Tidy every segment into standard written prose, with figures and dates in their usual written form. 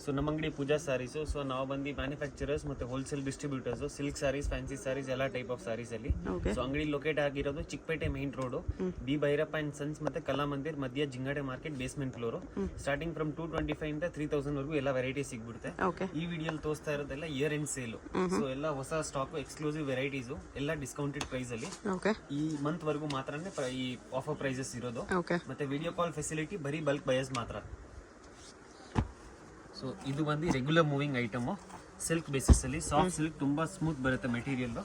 So ನಮ್ಮ ಅಂಗಡಿ ಪೂಜಾ saris. So ನಾವು ಬಂದು ಮ್ಯಾನುಫ್ಯಾಕ್ಚರರ್ಸ್ ಮತ್ತೆ wholesale distributors, silk saris, fancy saris, ಎಲ್ಲ ಟೈಪ್ ಆಫ್ ಸ್ಯಾರೀಸ್ ಅಲ್ಲಿ. ಸೊ ಅಂಗಡಿ ಲೊಕೇಟ್ ಆಗಿರೋದು Chickpet main road, B Bhyrappa and sons ಮತ್ತೆ ಕಲಾ ಮಂದಿರ್ ಮಧ್ಯ, ಜಿಂಗಾಡೆ market, basement floor. Starting from 225 ಇಂದ 3000 ವರೆಗೂ ಎಲ್ಲ ವೆರೈಟಿ ಸಿಗ್ಬಿಡುತ್ತೆ. ಈ ವಿಡಿಯೋಲಿ ತೋರಿಸ್ತಾ ಇರೋದೆಲ್ಲ ಇಯರ್ ಎಂಡ್ ಸೇಲ್. ಸೊ ಎಲ್ಲ ಹೊಸ ಸ್ಟಾಕ್, ಎಕ್ಸ್ಕ್ಲೂಸಿವ್ ವೆರೈಟೀಸ್ ಎಲ್ಲ ಡಿಸ್ಕೌಂಟೆಡ್ ಪ್ರೈಸ್ ಅಲ್ಲಿ ಈ ಮಂತ್ ವರೆಗೂ ಮಾತ್ರನೇ ಈ ಆಫರ್ ಪ್ರೈಸಸ್ ಇರೋದು. ಮತ್ತೆ ವಿಡಿಯೋ ಕಾಲ್ ಫೆಸಿಲಿಟಿ ಬರೀ ಬಲ್ಕ್ ಬಯರ್ಸ್ ಮಾತ್ರ. ಸೊ ಇದು ಬಂದು regular moving item, silk basis ಅಲ್ಲಿ. ಸಾಫ್ಟ್ ಸಿಲ್ಕ್, ತುಂಬಾ ಸ್ಮೂತ್ ಬರುತ್ತೆ ಮೆಟೀರಿಯಲ್,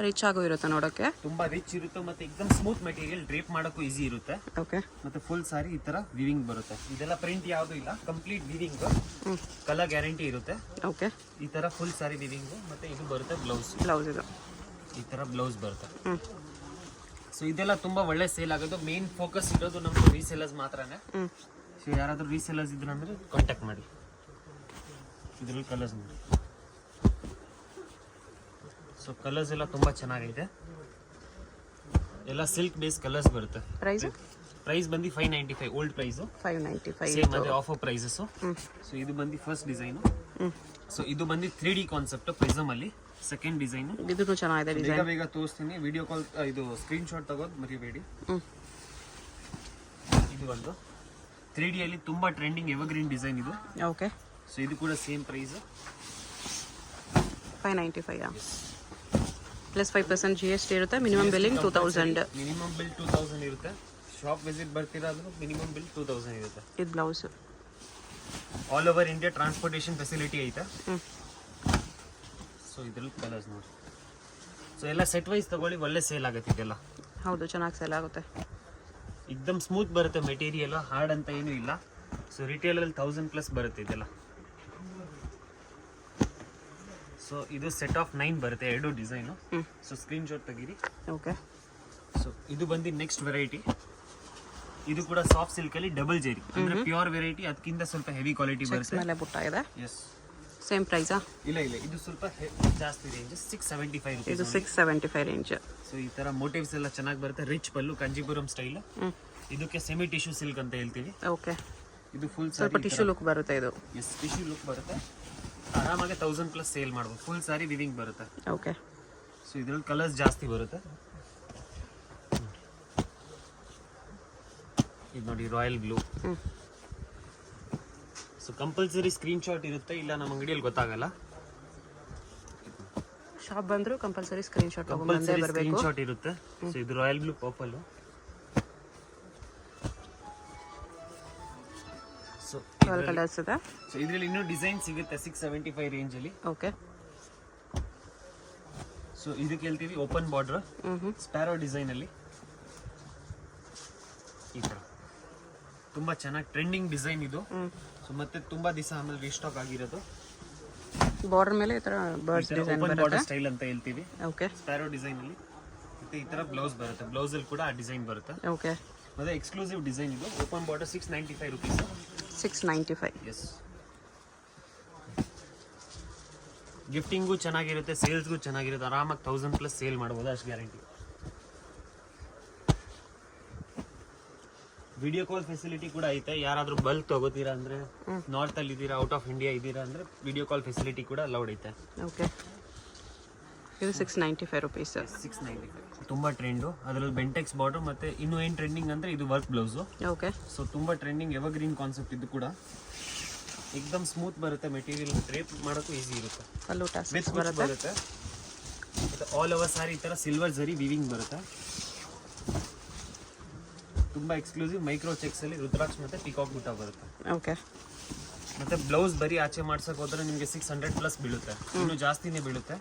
ರಿಚ್ ಆಗೋ ಇರುತ್ತೆ ನೋಡಕ್ಕೆ, ತುಂಬಾ ರಿಚ್ ಇರುತ್ತೆ ಮತ್ತೆ ಎಕ್ದಮ್ ಸ್ಮೂತ್ ಮೆಟೀರಿಯಲ್, ಡ್ರೇಪ್ ಮಾಡೋಕ್ಕೂ ಈಸಿ ಇರುತ್ತೆ. ಮತ್ತೆ ಫುಲ್ ಸಾರಿ ಈ ತರ ವಿವಿಂಗ್ ಬರುತ್ತೆ. ಇದೆಲ್ಲ ಪ್ರಿಂಟ್ ಯಾವುದು ಇಲ್ಲ, ಕಂಪ್ಲೀಟ್ ವಿವಿಂಗ್, ಕಲರ್ ಗ್ಯಾರಂಟಿ ಇರುತ್ತೆ. ಈ ತರ ಫುಲ್ ಸಾರಿ ವಿವಿಂಗ್. ಮತ್ತೆ ಇದು ಬರುತ್ತೆ ಬ್ಲೌಸ್, ಇದು ಈ ತರ ಬ್ಲೌಸ್ ಬರುತ್ತೆ. ಸೊ ಇದೆಲ್ಲ ತುಂಬಾ ಒಳ್ಳೆ ಸೇಲ್ ಆಗೋದು. ಮೇನ್ ಫೋಕಸ್ ಇರೋದು ನಮ್ದು ರೀಸೇಲರ್ಸ್ ಮಾತ್ರನೇ. ಸೊ ಯಾರಾದ್ರೂ ರೀಸೇಲರ್ಸ್ ಇದ್ರೆ ಅಂದ್ರೆ ಕಾಂಟ್ಯಾಕ್ಟ್ ಮಾಡಿ. ಇದ್ರಲ್ಲಿ ಕಲರ್ಸ್ ನೋಡಿ. ಸೊ ಕಲರ್ಸ್ ಎಲ್ಲ ತುಂಬಾ ಚೆನ್ನಾಗಿದೆ, ಎಲ್ಲ ಸಿಲ್ಕ್ ಬೇಸ್ ಕಲರ್ಸ್ ಬರುತ್ತೆ. ಪ್ರೈಸ್ ಬಂದು 595 ಓಲ್ಡ್ ಪ್ರೈಸ್, 595 ಸೇಮ್ ಅದೇ ಆಫರ್ ಪ್ರೈಸಸ್. ಸೊ ಇದು ಬಂದು ಫಸ್ಟ್ ಡಿಸೈನ್. ಸೊ ಇದು ಬಂದು 3D ಕಾನ್ಸೆಪ್ಟ್ ಪ್ರಿಸಮ್ ಅಲ್ಲಿ. ಸೆಕೆಂಡ್ ಡಿಸೈನ್ ಇದು ಚೆನ್ನಾಗಿದೆ ಡಿಸೈನ್, ಬೇಗ ತೋರಿಸ್ತೀನಿ. ವಿಡಿಯೋ ಕಾಲ್ ಇದು ಸ್ಕ್ರೀನ್ ಶಾಟ್ ತಗೋದು ಮರಿಬೇಡಿ. ಇದು ಒಂದು 3D ಅಲ್ಲಿ ತುಂಬಾ ಟ್ರೆಂಡಿಂಗ್ ಎವರ್ಗ್ರೀನ್ ಡಿಸೈನ್ ಇದು. ಸೊ ಇದು ಕೂಡ ಸೇಮ್ ಪ್ರೈಸ್ 595 ಪ್ಲಸ್ 5% GST ಇರುತ್ತೆ. Minimum billing 2000. ಮಿನಿಮಮ್ ಬಿಲ್ 2000 ಇರುತ್ತೆ. ಶಾಪ್ ವಿಸಿಟ್ ಬರ್ತೀರಾ ಅಂದ್ರೆ ಮಿನಿಮಮ್ ಬಿಲ್ 2000 ಇರುತ್ತೆ. ಇದು blouse. All over India transportation facility ಐತೆ. ಸೊ ಇದ್ರಲ್ಲಿ ಕಲರ್ಸ್ ನೋಡಿ. ಸೊ ಎಲ್ಲ ಸೆಟ್ ವೈಸ್ ತಗೊಳ್ಳಿ, ಒಳ್ಳೆ ಸೇಲ್ ಆಗುತ್ತೆ ಇದೆಲ್ಲ. ಹೌದು, ಚೆನ್ನಾಗಿ ಸೇಲ್ ಆಗುತ್ತೆ. ಎಕ್ದಮ್ ಸ್ಮೂತ್ ಬರುತ್ತೆ ಮೆಟೀರಿಯಲ್, ಹಾರ್ಡ್ ಅಂತ ಏನೂ ಇಲ್ಲ. ಸೊ ರಿಟೇಲ್ ಅಲ್ಲಿ 1000+ ಬರುತ್ತೆ ಇದೆಲ್ಲ. ಸೊ ಇದು ಸೆಟ್ ಆಫ್ 9 ಬರುತ್ತೆ, 2 ಡಿಸೈನು. ಸೊ ಸ್ಕ್ರೀನ್ ಶಾಟ್ ತೆಗೀರಿ. ಸೊ ಇದು ಬಂದು ನೆಕ್ಸ್ಟ್ ವೆರೈಟಿ. ಇದು ಕೂಡ ಸಾಫ್ಟ್ ಸಿಲ್ಕ್ ಅಲ್ಲಿ ಡಬಲ್ ಜೆರಿ, ಅಂದ್ರೆ ಪ್ಯೂರ್ ವೆರೈಟಿ. ಅದಕ್ಕಿಂತ ಸ್ವಲ್ಪ ಹೆವಿ ಕ್ವಾಲಿಟಿ ಬರುತ್ತೆ. ಸೇಮ್ ಪ್ರೈಸಾ? ಇಲ್ಲ, ಇದು ಸ್ವಲ್ಪ ಜಾಸ್ತಿ ರೇಂಜ್, 675 ರೂಪೀಸ್. ಇದು 675 ರೇಂಜ್. ಸೊ ಈ ತರ ಮೋಟಿವ್ಸ್ ಎಲ್ಲ ಚೆನ್ನಾಗಿ ಬರುತ್ತೆ. ರಿಚ್ ಪಲ್ಲು, ಕಂಜಿಪುರಂ ಸ್ಟೈಲ್. ಇದಕ್ಕೆ ಸೆಮಿ ಟಿಶ್ಯೂ ಸಿಲ್ಕ್ ಅಂತ ಹೇಳ್ತೀವಿ. ಇದು ಫುಲ್ ಸ್ವಲ್ಪ ಟಿಶ್ಯೂ ಲುಕ್ ಬರುತ್ತೆ. ಇದು ಟಿಶ್ಯೂ ಲುಕ್ ಬರುತ್ತೆ. ಆರಾಮಾಗಿ 1000+ ಸೇಲ್ ಮಾಡ್ಬೋದು. ಫುಲ್ ಸಾರಿ ವಿವಿಂಗ್ ಬರುತ್ತೆ. ಸೊ ಇದ್ರಲ್ಲಿ ಕಲರ್ಸ್ ಜಾಸ್ತಿ ಬರುತ್ತೆ. ಇದು ನೋಡಿ, royal blue. So compulsory screen shot ಇರುತ್ತೆ, ಇಲ್ಲ ನಮ್ಮ ಅಂಗಡಿಯಲ್ಲಿ ಗೊತ್ತಾಗಲ್ಲ. ಶಾಪ್ ಬಂದ್ರು ಕಂಪಲ್ಸರಿ ಸ್ಕ್ರೀನ್ ಶಾಟ್ ಇರುತ್ತೆ. ಸೊ ಇದು royal blue purple. So colours ಇದೆ. ಸೊ ಇದರಲ್ಲಿ ಇನ್ನೂ ಡಿಸೈನ್ ಸಿಗುತ್ತೆ 675 ರೇಂಜ್ ಅಲ್ಲಿ. ಸೊ ಇದಕ್ಕೆ ಹೇಳ್ತೀವಿ ಓಪನ್ ಬಾರ್ಡರ್, ಸ್ಪ್ಯಾರೋ ಡಿಸೈನ್ ಅಲ್ಲಿ. ಈ ತರ ತುಂಬಾ ಚೆನ್ನಾಗಿ ಟ್ರೆಂಡಿಂಗ್ ಡಿಸೈನ್ ಇದು. ಸೊ ಮತ್ತೆ ತುಂಬಾ ದಿವಸ ಆಮೇಲೆ ರೀಸ್ಟಾಕ್ ಆಗಿರೋದು. ಬಾರ್ಡರ್ ಮೇಲೆ ಈ ತರ birds design open border style ಅಂತ ಹೇಳ್ತೀವಿ. ಸ್ಪ್ಯಾರೋ ಡಿಸೈನ್ ಅಲ್ಲಿ. ಮತ್ತೆ ಈ ತರ ಬ್ಲೌಸ್ ಬರುತ್ತೆ. ಬ್ಲೌಸ್ ಅಲ್ಲಿ ಕೂಡ ಆ ಡಿಸೈನ್ ಬರುತ್ತೆ. ಮತ್ತೆ ಎಕ್ಸ್ಕ್ಲೂಸಿವ್ ಡಿಸೈನ್ ಇದು. Open border 695 rupees. 695. Yes. Gifting ಚೆನ್ನಾಗಿರುತ್ತೆ, ಸೇಲ್ಸ್ಗೂ ಚೆನ್ನಾಗಿರುತ್ತೆ. ಆರಾಮಾಗಿ 1000+ ಸೇಲ್ ಮಾಡ್ಬೋದು, ಅಷ್ಟು ಗ್ಯಾರಂಟಿ. ವಿಡಿಯೋ ಕಾಲ್ ಫೆಸಿಲಿಟಿ ಕೂಡ ಐತೆ. ಯಾರಾದ್ರೂ ಬಲ್ಕ್ ತಗೋತೀರಾ ಅಂದ್ರೆ, ನಾರ್ತ್ ಅಲ್ಲಿ ಇದ್ದೀರಾ, ಔಟ್ ಆಫ್ ಇಂಡಿಯಾ ಇದ್ದೀರಾ ಅಂದ್ರೆ ವಿಡಿಯೋ ಕಾಲ್ ಫೆಸಿಲಿಟಿ ಕೂಡ ಅಲೌಡ್ ಐತೆ. ಇದು 695 ರೂಪೀಸ್. 695 ತುಂಬಾ ಟ್ರೆಂಡು. ಅದರಲ್ಲಿ ಬೆಂಟೆಕ್ಸ್ ಬಾರ್ಡರ್. ಮತ್ತೆ ಇನ್ನು ಏನ್ ಟ್ರೆಂಡಿಂಗ್ ಅಂದ್ರೆ ಇದು ವರ್ಕ್ ಬ್ಲೌಸ್. ಸೊ ತುಂಬಾ ಟ್ರೆಂಡಿಂಗ್ ಎವರ್ಗ್ರೀನ್ ಕಾನ್ಸೆಪ್ಟ್ ಇದು ಕೂಡ. ಎಕ್ದಮ್ ಸ್ಮೂತ್ ಬರುತ್ತೆ ಮೆಟೀರಿಯಲ್, ಡ್ರೇಪ್ ಮಾಡೋಕ್ಕೂ ಈಸಿ ಇರುತ್ತೆ. ಬರುತ್ತೆ. ಮತ್ತೆ ಆಲ್ ಓವರ್ ಸಾರಿ ಈ ತರ ಸಿಲ್ವರ್ ಜರಿ ವಿವಿಂಗ್ ಬರುತ್ತೆ. ತುಂಬಾ ಎಕ್ಸ್ಕ್ಲೂಸಿವ್ ಮೈಕ್ರೋ ಚೆಕ್ಸ್ ಅಲ್ಲಿ ರುದ್ರಾಕ್ಷ ಮತ್ತೆ ಪಿಕಾಕ್ ಬುಟ್ಟ ಬರುತ್ತೆ. ಮತ್ತೆ ಬ್ಲೌಸ್ ಬರೀ ಆಚೆ ಮಾಡ್ಸಕ್ ಹೋದ್ರೆ ನಿಮಗೆ 600+ ಬೀಳುತ್ತೆ, ಇನ್ನು ಜಾಸ್ತಿನೇ ಬೀಳುತ್ತೆ.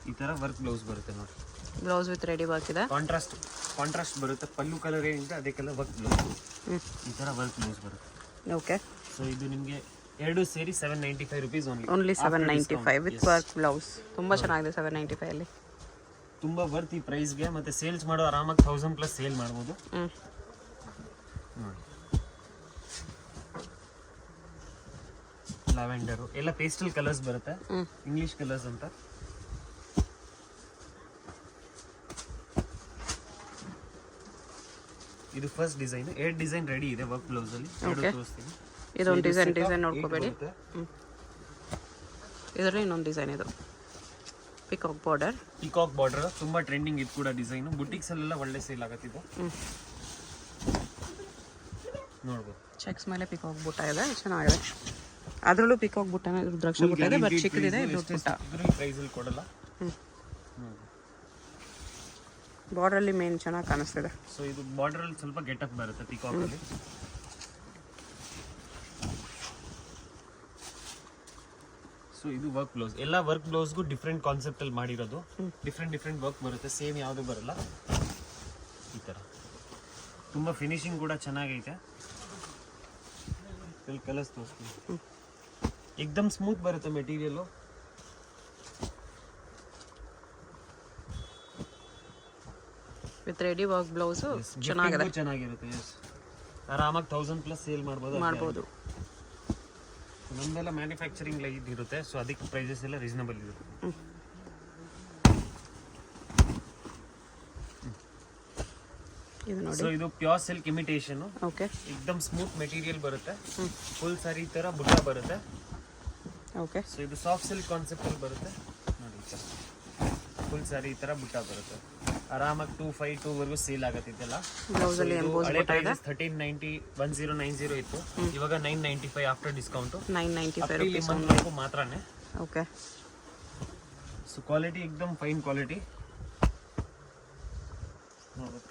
ಈ ತರ ವರ್ಕ್ ಬ್ಲೌಸ್ ಬರುತ್ತೆ ನೋಡಿ. ಬ್ಲೌಸ್ ವಿತ್ ರೆಡಿ ವರ್ಕ್ ಇದೆ. ಕಾಂಟ್ರಾಸ್ಟ್ ಬರುತ್ತೆ. ಪಲ್ಲು ಕಲರ್ ಏನಿದೆ ಅದೇ ಕಲರ್ ವರ್ಕ್ ಬ್ಲೌಸ್. ಈ ತರ ವರ್ಕ್ ಬ್ಲೌಸ್ ಬರುತ್ತೆ. ಸೊ ಇದು ನಿಮಗೆ 2 ಸೇರಿ 795 rupees only 795 with work blouse. ತುಂಬಾ ಚೆನ್ನಾಗಿದೆ 795 ಅಲ್ಲಿ. ತುಂಬಾ ವರ್ತ್ ಈ ಪ್ರೈಸ್ಗೆ. ಮತ್ತೆ ಸೇಲ್ಸ್ ಮಾಡೋ ಆರಾಮಾಗಿ 1000+ ಸೇಲ್ ಮಾಡ್ಬೋದು. ಲ್ಯಾವೆಂಡರ್ ಎಲ್ಲ ಪೇಸ್ಟಲ್ ಕಲರ್ಸ್ ಬರುತ್ತೆ, ಇಂಗ್ಲಿಷ್ ಕಲರ್ಸ್ ಅಂತ. ಇದು ಫಸ್ಟ್ ಡಿಸೈನ್. 8 ಡಿಸೈನ್ ರೆಡಿ ಇದೆ ವರ್ಕ್ ಬ್ಲೌಸ್ ಅಲ್ಲಿ. ತೋರಿಸ್ತೀನಿ. ಇದೊಂದು ಡಿಸೈನ್ ನೋಡ್ಕೋಬೇಡಿ. ಇದರಲ್ಲಿ ಇನ್ನೊಂದು ಡಿಸೈನ್ ಇದು ಪಿಕಾಕ್ ಬಾರ್ಡರ್ ತುಂಬಾ ಟ್ರೆಂಡಿಂಗ್ ಇದು ಕೂಡ ಡಿಸೈನ್. ಬುಟಿಕ್ಸ್ ಅಲ್ಲೆಲ್ಲ ಒಳ್ಳೆ ಸೇಲ್ ಆಗತ್ತಿದೆ. ನೋಡ್ಬೋದು ಚೆಕ್ಸ್ ಮೇಲೆ ಪಿಕಾಕ್ ಬುಟ್ಟ ಇದೆ, ಚೆನ್ನಾಗಿದೆ. ಅದರಲ್ಲೂ ಪಿಕಾಕ್ ಬುಟ್ಟ ರುದ್ರಾಕ್ಷ ಬುಟ್ಟ ಇದೆ, ಬಟ್ ಚಿಕ್ಕದಿದೆ. ಇದು ಬುಟ್ಟ ಪ್ರೈಸ್ ಅಲ್ಲಿ ಕೊಡಲ್ಲ. ಬಾರ್ಡರ್ ಅಲ್ಲಿ ಮೇನ್ ಚೆನ್ನಾಗಿ ಕಾಣಿಸ್ತಿದೆ. ಸೊ ಇದು ಬಾರ್ಡರ್ ಅಲ್ಲಿ ಸ್ವಲ್ಪ ಗೆಟಪ್ ಬರುತ್ತೆ ಪಿಕಾಕ್ ಅಲ್ಲಿ. ಸೊ ಇದು ವರ್ಕ್ ಬ್ಲೌಸ್. ಎಲ್ಲ ವರ್ಕ್ ಬ್ಲೌಸ್ಗೂ ಡಿಫ್ರೆಂಟ್ ಕಾನ್ಸೆಪ್ಟ್ ಅಲ್ಲಿ ಮಾಡಿರೋದು. ಡಿಫ್ರೆಂಟ್ ವರ್ಕ್ ಬರುತ್ತೆ, ಸೇಮ್ ಯಾವುದು ಬರಲ್ಲ. ಈ ತರ ತುಂಬಾ ಫಿನಿಶಿಂಗ್ ಕೂಡ ಚೆನ್ನಾಗೈತೆ. ಕಲರ್ಸ್ ತೋರಿಸ್ತೀನಿ. ಏಕ್ದಮ್ ಸ್ಮೂತ್ ಬರುತ್ತೆ material. With ready work blouse ಚೆನ್ನಾಗಿರುತ್ತೆ. ಆರಾಮಾಗಿ 1000+ ಸೇಲ್ ಮಾಡ್ಬೋದು. ನಮ್ದೆಲ್ಲ ಮ್ಯಾನುಫ್ಯಾಕ್ಚರಿಂಗ್ ಲೈನ್ ಇರುತ್ತೆ, ಸೊ ಅದಕ್ಕೆ ಪ್ರೈಸಸ್ ಎಲ್ಲ ರೀಸನಬಲ್ ಇರುತ್ತೆ. ಇದು ನೋಡಿ. ಸೊ ಇದು ಪ್ಯೂರ್ ಸಿಲ್ಕ್ ಇಮಿಟೇಷನ್. ಓಕೆ. ಏಕ್ದಮ್ ಸ್ಮೂತ್ ಮೆಟೀರಿಯಲ್ ಬರುತ್ತೆ. ಫುಲ್ ಸಾರಿ ತರ ಬುಟ್ಟ ಬರುತ್ತೆ. ಓಕೆ. ಸೊ ಇದು ಸಾಫ್ಟ್ ಸಿಲ್ಕ್ ಕಾನ್ಸೆಪ್ಟ್ ಅಲ್ಲಿ ಬರುತ್ತೆ ನೋಡಿ. ಫುಲ್ ಸಾರಿ ತರ ಬುಟ್ಟ ಬರುತ್ತೆ. ಆರಾಮಾಗಿ 252 ವರೆಗೂ ಸೇಲ್ ಆಗುತ್ತೆ ಇದೆಲ್ಲ. ಬ್ಲೌಸ್ ಅಲ್ಲಿ ಎಂಬೋಸ್ ಬುಟ್ಟ ಇದೆ. 1390 1090 ಇತ್ತು, ಇವಾಗ 995 ಆಫ್ಟರ್ ಡಿಸ್ಕೌಂಟ್. 995 ರೂಪೀಸ್ ಮಾತ್ರನೇ. ಓಕೆ. ಸೊ ಕ್ವಾಲಿಟಿ ಏಕ್ದಮ್ ಫೈನ್ ಕ್ವಾಲಿಟಿ.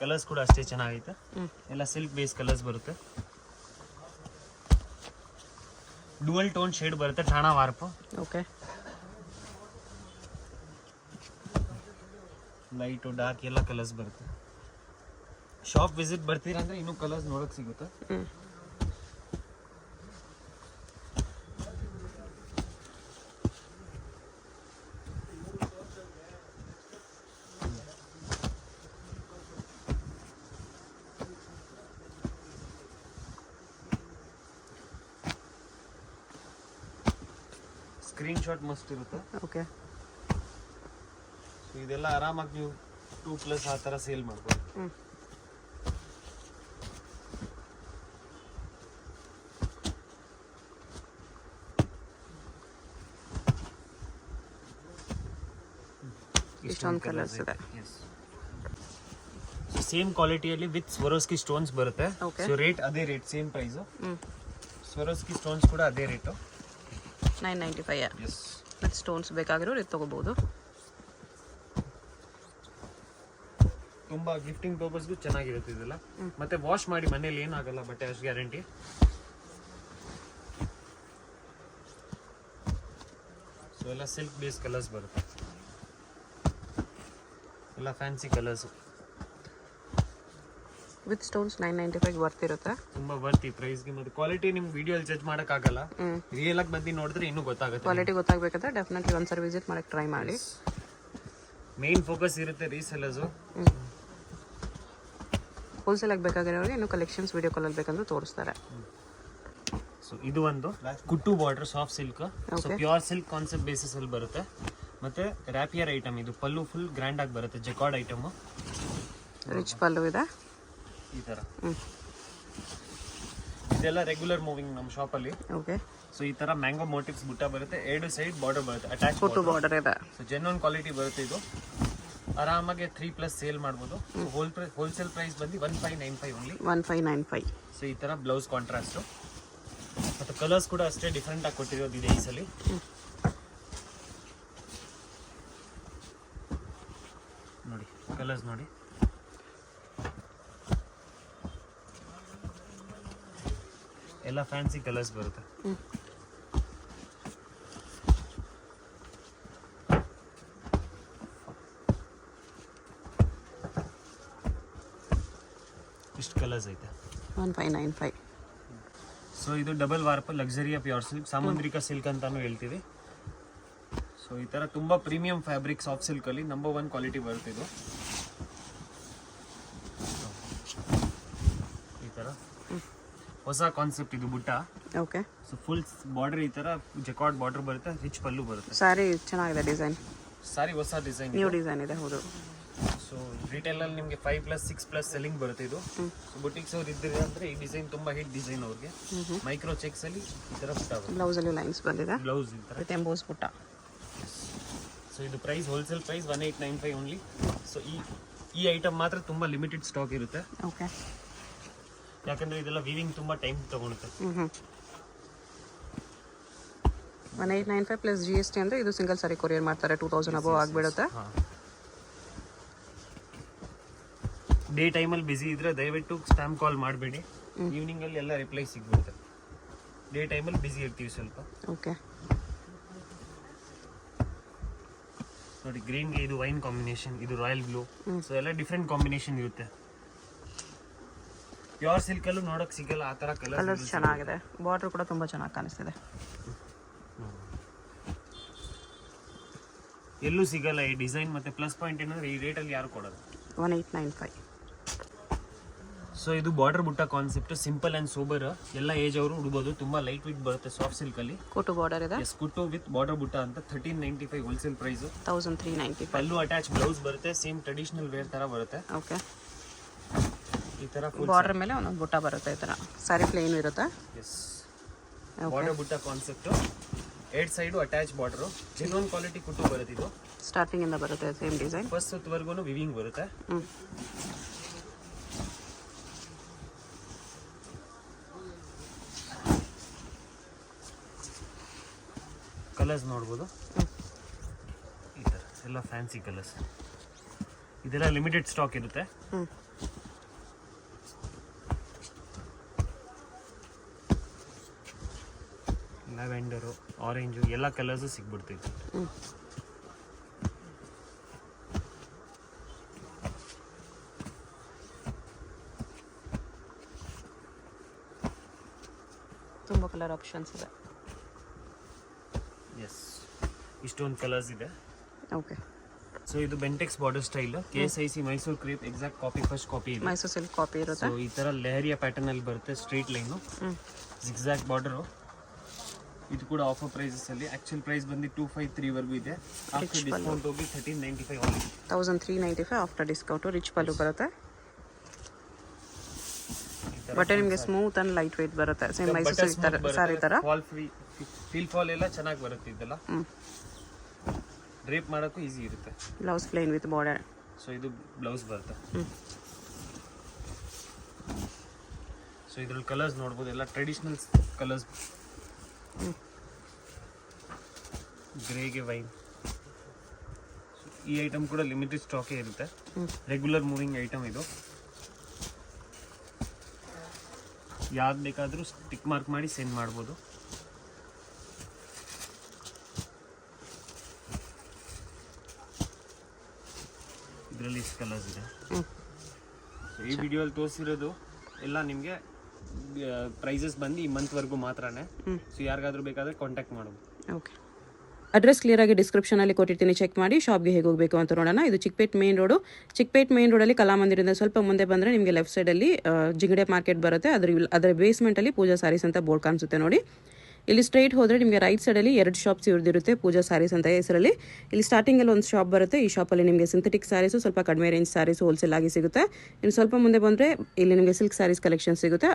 ಕಲರ್ಸ್ ಕೂಡ ಅಷ್ಟೇ ಚೆನ್ನಾಗೈತೆ. ಎಲ್ಲ ಸಿಲ್ಕ್ ಬೇಸ್ ಕಲರ್ಸ್ ಬರುತ್ತೆ. ಡುವಲ್ ಟೋನ್ ಶೇಡ್ ಬರುತ್ತೆ, ಠಾಣಾ ವಾರ್ಪ್. ಓಕೆ. ಲೈಟ್ ಡಾರ್ಕ್ ಎಲ್ಲ ಕಲರ್ಸ್ ಬರುತ್ತೆ. ಶಾಪ್ ವಿಸಿಟ್ ಬರ್ತೀರಾ ಅಂದ್ರೆ ಇನ್ನೂ ಕಲರ್ಸ್ ನೋಡಕ್ ಸಿಗುತ್ತೆ. ಸ್ಕ್ರೀನ್ ಶಾಟ್ ಮಸ್ಟ್ ಇರುತ್ತೆ. ಓಕೆ. ಸೊ ಇದೆಲ್ಲ ಆರಾಮಾಗಿ ನೀವು 2+ ಆ ಥರ ಸೇಲ್ ಮಾಡ್ಬೋದು. ಇಷ್ಟೊಂದು ಕಲರ್ಸ್ ಇದೆ. ಸೇಮ್ ಕ್ವಾಲಿಟಿಯಲ್ಲಿ ವಿತ್ ಸ್ವರೋಸ್ಕಿ ಸ್ಟೋನ್ಸ್ ಬರುತ್ತೆ. Okay. ಸೊ ರೇಟ್ ಅದೇ rate, same price. Swarovski stones ಕೂಡ ಅದೇ ರೇಟು. 995. ಎಸ್. ಮತ್ತು ಸ್ಟೋನ್ಸ್ ಬೇಕಾಗಿರೋರು ಇದು ತೊಗೋಬೋದು. ತುಂಬಾ ಗಿಫ್ಟಿಂಗ್ ಪರ್ಪಸ್ಗೂ ಚೆನ್ನಾಗಿರುತ್ತೆ ಇದೆಲ್ಲ. ಮತ್ತೆ ವಾಶ್ ಮಾಡಿ ಮನೇಲಿ ಏನಾಗಲ್ಲ, ಬಟ್ಟೆ ಅಷ್ಟು ಗ್ಯಾರಂಟಿ. ಸೊ ಎಲ್ಲ ಸಿಲ್ಕ್ ಬೇಸ್ ಕಲರ್ಸ್ ಬರುತ್ತೆ, ಎಲ್ಲ fancy colours. With stones 995 worth ಇರುತ್ತೆ. ತುಂಬಾ ವರ್ತ್ ಈ ಪ್ರೈಸ್ಗೆ. ಮತ್ತೆ ಕ್ವಾಲಿಟಿ ನಿಮ್ಗೆ ವಿಡಿಯೋಲಿ ಜಡ್ಜ್ ಮಾಡೋಕ್ಕಾಗಲ್ಲ, ರಿಯಲ್ ಆಗಿ ಬಂದು ನೋಡಿದ್ರೆ ಇನ್ನೂ ಗೊತ್ತಾಗುತ್ತೆ. ಕ್ವಾಲಿಟಿ ಗೊತ್ತಾಗಬೇಕಾದ್ರೆ ಡೆಫಿನೆಟ್ಲಿ ಒಂದ್ಸರಿ ವಿಸಿಟ್ ಮಾಡಕ್ಕೆ ಟ್ರೈ ಮಾಡಿ. ಮೇನ್ ಫೋಕಸ್ ಇರುತ್ತೆ ರೀಸೆಲ್ಲರ್ಸು. ಹೋಲ್ಸೇಲಾಗಿ ಬೇಕಾಗಿರೋರಿಗೆ ಇನ್ನೂ ಕಲೆಕ್ಷನ್ಸ್ ವಿಡಿಯೋ ಕಾಲಲ್ಲಿ ಬೇಕಂದ್ರೆ ತೋರಿಸ್ತಾರೆ. ಸೊ ಇದು ಒಂದು ಕುಟ್ಟು border soft silk. So pure silk concept basis ಅಲ್ಲಿ ಬರುತ್ತೆ. ಮತ್ತೆ ರ್ಯಾಪಿಯರ್ ಐಟಮ್. ಇದು ಪಲ್ಲು ಫುಲ್ ಗ್ರ್ಯಾಂಡ್ ಆಗಿ ಬರುತ್ತೆ, ಜಕಾರ್ಡ್ ಐಟಮ್. ರಿಚ್ ಪಲ್ಲು ಇದೆ ಈ ತರ. ಇದೆಲ್ಲ ರೆಗ್ಯುಲರ್ ಮೂವಿಂಗ್ ನಮ್ಮ ಶಾಪ್ ಅಲ್ಲಿ. ಓಕೆ. ಸೊ ಈ ತರ ಮ್ಯಾಂಗೋ ಮೋಟಿವ್ಸ್ ಬುಟ್ಟ ಬರುತ್ತೆ, 2 ಸೈಡ್ ಬಾರ್ಡರ್ ಬರುತ್ತೆ, ಅಟ್ಯಾಚ್ ಕುಟ್ಟು ಬಾರ್ಡರ್ ಇದೆ. ಸೊ ಜೆನ್ಯೂನ್ ಕ್ವಾಲಿಟಿ ಬರುತ್ತೆ ಇದು. ಆರಾಮಾಗಿ 3+ ಸೇಲ್ ಮಾಡ್ಬೋದು. ಹೋಲ್ಸೇಲ್ ಪ್ರೈಸ್ ಬಂದು 1595 ಓನ್ಲಿ. 1595. ಸೊ ಈ ತರ ಬ್ಲೌಸ್ ಕಾಂಟ್ರಾಸ್ಟ್. ಮತ್ತು ಕಲರ್ಸ್ ಕೂಡ ಅಷ್ಟೇ ಡಿಫ್ರೆಂಟ್ ಆಗಿ ಕೊಟ್ಟಿರೋದಿದೆ ಈ ಸಲ. ನೋಡಿ ಕಲರ್ಸ್ ನೋಡಿ. ಎಲ್ಲ ಫ್ಯಾನ್ಸಿ ಕಲರ್ಸ್ ಬರುತ್ತೆ. ಇಷ್ಟು ಕಲರ್ಸ್ ಐತೆ. 1595. ಸೊ ಇದು ಡಬಲ್ ವಾರ್ಪ್ ಲಕ್ಸರಿಯ ಪ್ಯೂರ್ ಸಿಲ್ಕ್, ಸಾಮುದ್ರಿಕ ಸಿಲ್ಕ್ ಅಂತಾನು ಹೇಳ್ತೀವಿ. ಸೊ ಈ ತರ ತುಂಬಾ ಪ್ರೀಮಿಯಂ ಫ್ಯಾಬ್ರಿಕ್ ಸಾಫ್ಟ್ ಸಿಲ್ಕ್ ಅಲ್ಲಿ ನಂಬರ್ 1 ಕ್ವಾಲಿಟಿ ಬರುತ್ತೆ ಇದು. ಈ ತರ ಹೊಸ ಕಾನ್ಸೆಪ್ಟ್ ಇದು ಬುಟ್ಟ. ಓಕೆ. ಸೊ ಫುಲ್ ಬಾರ್ಡರ್ ಈ ತರ ಜಕಾರ್ಡ್ ಬಾರ್ಡರ್ ಬರುತ್ತೆ, ರಿಚ್ ಪಲ್ಲು ಬರುತ್ತೆ. ಸಾರಿ ಚೆನ್ನಾಗಿದೆ ಡಿಸೈನ್. ಸಾರಿ ಹೊಸ ಡಿಸೈನ್, ನ್ಯೂ ಡಿಸೈನ್ ಇದೆ. ಹೌದು. ಸೊ ಸೊ ರಿಟೇಲಲ್ಲಿ ನಿಮಗೆ 5+6+ ಸೆಲ್ಲಿಂಗ್ ಬರುತ್ತೆ ಇದು. ಸೊ ಬುಟಿಕ್ಸ್ ಅವ್ರು ಇದ್ದೀರಿ ಅಂದರೆ ಈ ಡಿಸೈನ್ ತುಂಬ ಹಿಟ್ ಡಿಸೈನ್ ಅವ್ರಿಗೆ. ಮೈಕ್ರೋ ಚೆಕ್ಸಲ್ಲಿ ಈ ಥರ ಬುಟ್ಟ ಬ್ಲೌಸಲ್ಲಿ ಲೈನ್ಸ್ ಬಂದಿದೆ, ಬ್ಲೌಸ್ ಈ ಥರ ವಿತ್ ಎಂಬೋಸ್ ಬುಟ್ಟ. ಸೊ ಇದು price wholesale price 1895 only. So ಈ ಐಟಮ್ ಮಾತ್ರ ತುಂಬ ಲಿಮಿಟೆಡ್ ಸ್ಟಾಕ್ ಇರುತ್ತೆ, ಓಕೆ. ಯಾಕಂದರೆ ಇದೆಲ್ಲ ವೀವಿಂಗ್ ತುಂಬ ಟೈಮ್ ತೊಗೊಳುತ್ತೆ. 1895 ಪ್ಲಸ್ GST ಅಂದರೆ ಇದು ಸಿಂಗಲ್ ಸಾರಿ ಕೊರಿಯರ್ ಮಾಡ್ತಾರೆ, 2000 ಅಬೋ ಆಗಿಬಿಡುತ್ತೆ. ಡೇ ಟೈಮಲ್ಲಿ ಬಿಸಿ ಇದ್ರೆ ದಯವಿಟ್ಟು ಸ್ಪ್ಯಾಮ್ ಕಾಲ್ ಮಾಡಬೇಡಿ, ಈವ್ನಿಂಗಲ್ಲಿ ಎಲ್ಲ ರಿಪ್ಲೈ ಸಿಗ್ಬಿಡುತ್ತೆ. ಡೇ ಟೈಮಲ್ಲಿ ಬಿಸಿ ಇರ್ತೀವಿ ಸ್ವಲ್ಪ. ಓಕೆ ನೋಡಿ, ಗ್ರೀನ್ಗೆ ಇದು ವೈನ್ ಕಾಂಬಿನೇಷನ್, ಇದು ರಾಯಲ್ ಬ್ಲೂ. ಸೊ ಎಲ್ಲ ಡಿಫ್ರೆಂಟ್ ಕಾಂಬಿನೇಷನ್ ಇರುತ್ತೆ. ಪ್ಯೂರ್ ಸಿಲ್ಕಲ್ಲೂ ನೋಡೋಕೆ ಸಿಗಲ್ಲ ಆ ಥರ ಕಲರ್ಸ್ ಚೆನ್ನಾಗಿದೆ, ಬಾರ್ಡರ್ ಕೂಡ ತುಂಬ ಚೆನ್ನಾಗಿ ಕಾಣಿಸ್ತಿದೆ. ಎಲ್ಲೂ ಸಿಗಲ್ಲ ಈ ಡಿಸೈನ್. ಮತ್ತೆ ಪ್ಲಸ್ ಪಾಯಿಂಟ್ ಏನಂದ್ರೆ ಈ ರೇಟಲ್ಲಿ ಯಾರು ಕೊಡೋದು. 1895. ಸೊ ಇದು ಬಾರ್ಡರ್ ಬುಟ್ಟ ಕಾನ್ಸೆಪ್ಟ್, ಸಿಂಪಲ್ ಆ್ಯಂಡ್ ಸೋಬರ್, ಎಲ್ಲ ಏಜ್ ಅವರು ಉಡ್ಬೋದು. ತುಂಬ ಲೈಟ್ ವೇಟ್ ಬರುತ್ತೆ, ಸಾಫ್ಟ್ ಸಿಲ್ಕಲ್ಲಿ. ಕೋಟು ಬಾರ್ಡರ್ ಇದೆ, ಎಸ್, ಕುಟ್ಟು ವಿತ್ ಬಾರ್ಡರ್ ಬುಟ್ಟ ಅಂತ 1395 ಹೋಲ್ಸೇಲ್ ಪ್ರೈಸ್. 1395. ಪಲ್ಲು ಅಟ್ಯಾಚ್ ಬ್ಲೌಸ್ ಬರುತ್ತೆ, ಸೇಮ್ ಟ್ರೆಡಿಷನಲ್ ವೇರ್ ಥರ ಬರುತ್ತೆ. ಓಕೆ, ಈ ಥರ ಬಾರ್ಡರ್ ಮೇಲೆ ಒಂದೊಂದು ಬುಟ್ಟ ಬರುತ್ತೆ, ಈ ಥರ ಸಾರಿ ಪ್ಲೇನ್ ಇರುತ್ತೆ. ಎಸ್, ಬಾರ್ಡರ್ ಬುಟ್ಟ concept, 2 side attach border, genuine quality ಕುಟ್ಟು ಬರುತ್ತೆ. ಇದು ಸ್ಟಾರ್ಟಿಂಗ್ ಇಂದ ಬರುತ್ತೆ ಸೇಮ್ ಡಿಸೈನ್, ಫಸ್ಟ್ ಸುತ್ತವರೆಗೂ ವಿವಿಂಗ್ ಬರುತ್ತೆ. ಕಲರ್ಸ್ ನೋಡ್ಬೋದು, ಈ ಥರ ಎಲ್ಲ ಫ್ಯಾನ್ಸಿ ಕಲರ್ಸ್. ಇದೆಲ್ಲ ಲಿಮಿಟೆಡ್ ಸ್ಟಾಕ್ ಇರುತ್ತೆ. ಲ್ಯಾವೆಂಡರು, ಆರೆಂಜು ಎಲ್ಲ ಕಲರ್ಸು ಸಿಗ್ಬಿಡ್ತೈತೆ. ತುಂಬ ಕಲರ್ ಆಪ್ಷನ್ಸ್ ಇದೆ. ಎಸ್, ಇಷ್ಟೊಂದು ಕಲರ್ಸ್ ಇದೆ. ಓಕೆ, ಸೊ ಇದು Bentex border style, KSIC Mysuru crepe exact copy, first copy ಇದೆ. ಮೈಸೂರು ಸಿಲ್ಕ್ ಕಾಪಿ ಇರುತ್ತೆ. ಸೊ ಈ ಥರ ಲೆಹರಿಯಾ ಪ್ಯಾಟರ್ನ್ ಅಲ್ಲಿ ಬರುತ್ತೆ, ಸ್ಟ್ರೈಟ್ ಲೈನು, ಜಿಗ್ಜಾಗ್ ಬಾರ್ಡರು. ಇದು ಕೂಡ ಆಫರ್ ಪ್ರೈಸಸ್ ಅಲ್ಲಿ. ಆಕ್ಚುಲ್ ಪ್ರೈಸ್ ಬಂದು 253 ವರೆಗೂ ಇದೆ. ಆಫ್ಟರ್ ಡಿಸ್ಕೌಂಟ್ ಹೋಗಿ 1395 ಓನ್ಲಿ. 1395 after discount. ರಿಚ್ ಪಲ್ಲು ಬರುತ್ತೆ, ಬಟ್ಟೆ ನಿಮಗೆ ಸ್ಮೂತ್ ಅಂಡ್ ಲೈಟ್ ವೇಟ್ ಬರುತ್ತೆ, ಸೇಮ್ ಮೈಸೂರು ಸಿಲ್ಕ್ ಸಾರಿ ತರ. ಫಾಲ್ ಫ್ರೀ, ಫೀಲ್ ಫಾಲ್ ಎಲ್ಲ ಚೆನ್ನಾಗಿ ಬರುತ್ತೆ. ಇದೆಲ್ಲ ಡ್ರೇಪ್ ಮಾಡೋಕ್ಕೂ ಈಸಿ ಇರುತ್ತೆ. Blouse plain with border. So ಇದು ಬ್ಲೌಸ್ ಬರುತ್ತೆ. ಸೊ ಇದ್ರಲ್ಲಿ ಕಲರ್ಸ್ ನೋಡ್ಬೋದು, ಎಲ್ಲ ಟ್ರೆಡಿಷನಲ್ ಕಲರ್ಸ್. ಗ್ರೇಗೆ ವೈನ್. ಈ ಐಟಮ್ ಕೂಡ ಲಿಮಿಟೆಡ್ ಸ್ಟಾಕೇ ಇರುತ್ತೆ, ರೆಗ್ಯುಲರ್ ಮೂವಿಂಗ್ ಐಟಮ್ ಇದು. ಯಾವ್ದು ಬೇಕಾದರೂ ಟಿಕ್ ಮಾರ್ಕ್ ಮಾಡಿ ಸೆಂಡ್ ಮಾಡ್ಬೋದು. ಇದರಲ್ಲಿ ಇಷ್ಟು ಕಲರ್ಸ್ ಇದೆ. ಸೊ ಈ ವಿಡಿಯೋಲ್ಲಿ ತೋರಿಸಿರೋದು ಎಲ್ಲ ನಿಮಗೆ ಪ್ರೈಸಸ್ ಬಂದು ಈ ಮಂತ್ವರೆಗೂ ಮಾತ್ರನೇ. ಸೊ ಯಾರಿಗಾದ್ರೂ ಬೇಕಾದರೆ ಕಾಂಟ್ಯಾಕ್ಟ್ ಮಾಡೋದು. ಓಕೆ, ಅಡ್ರೆಸ್ ಕ್ಲಿಯರಾಗಿ ಡಿಸ್ಕ್ರಿಪ್ಷನಲ್ಲಿ ಕೊಟ್ಟಿರ್ತೀನಿ, ಚೆಕ್ ಮಾಡಿ. ಶಾಪ್ಗೆ ಹೇಗೆ ಹೋಗಬೇಕು ಅಂತ ನೋಡೋಣ. ಇದು Chickpet main road. Chickpet main ರೋಡಲ್ಲಿ ಕಲಾಮಂದಿರದಿಂದ ಸ್ವಲ್ಪ ಮುಂದೆ ಬಂದರೆ ನಿಮಗೆ ಲೆಫ್ಟ್ ಸೈಡಲ್ಲಿ ಜಿಂಗಡೆ ಮಾರ್ಕೆಟ್ ಬರುತ್ತೆ. ಅದರ ಬೇಸ್ಮೆಂಟಲ್ಲಿ ಪೂಜಾ ಸ್ಯಾರೀಸ್ ಅಂತ ಬೋರ್ಡ್ ಕಾಣಿಸುತ್ತೆ ನೋಡಿ. ಇಲ್ಲಿ ಸ್ಟ್ರೈಟ್ ಹೋದರೆ ನಿಮಗೆ ರೈಟ್ ಸೈಡಲ್ಲಿ 2 ಶಾಪ್ಸ್ ಇವ್ರದಿರುತ್ತೆ, ಪೂಜಾ ಸ್ಯಾರೀಸ್ ಅಂತ ಹೆಸರಲ್ಲಿ. ಇಲ್ಲಿ ಸ್ಟಾರ್ಟಿಂಗಲ್ಲಿ ಒಂದು ಶಾಪ್ ಬರುತ್ತೆ. ಈ ಶಾಪಲ್ಲಿ ನಿಮಗೆ ಸಿಂಥೆಟಿಕ್ ಸ್ಯಾರೀಸು, ಸ್ವಲ್ಪ ಕಡಿಮೆ ರೇಂಜ್ ಸ್ಯಾರೀಸು ಹೋಲ್ಸೇಲ್ ಆಗಿ ಸಿಗುತ್ತೆ. ಇನ್ನು ಸ್ವಲ್ಪ ಮುಂದೆ ಬಂದರೆ ಇಲ್ಲಿ ನಿಮಗೆ ಸಿಲ್ಕ್ ಸ್ಯಾರೀಸ್ ಕಲೆಕ್ಷನ್ ಸಿಗುತ್ತೆ.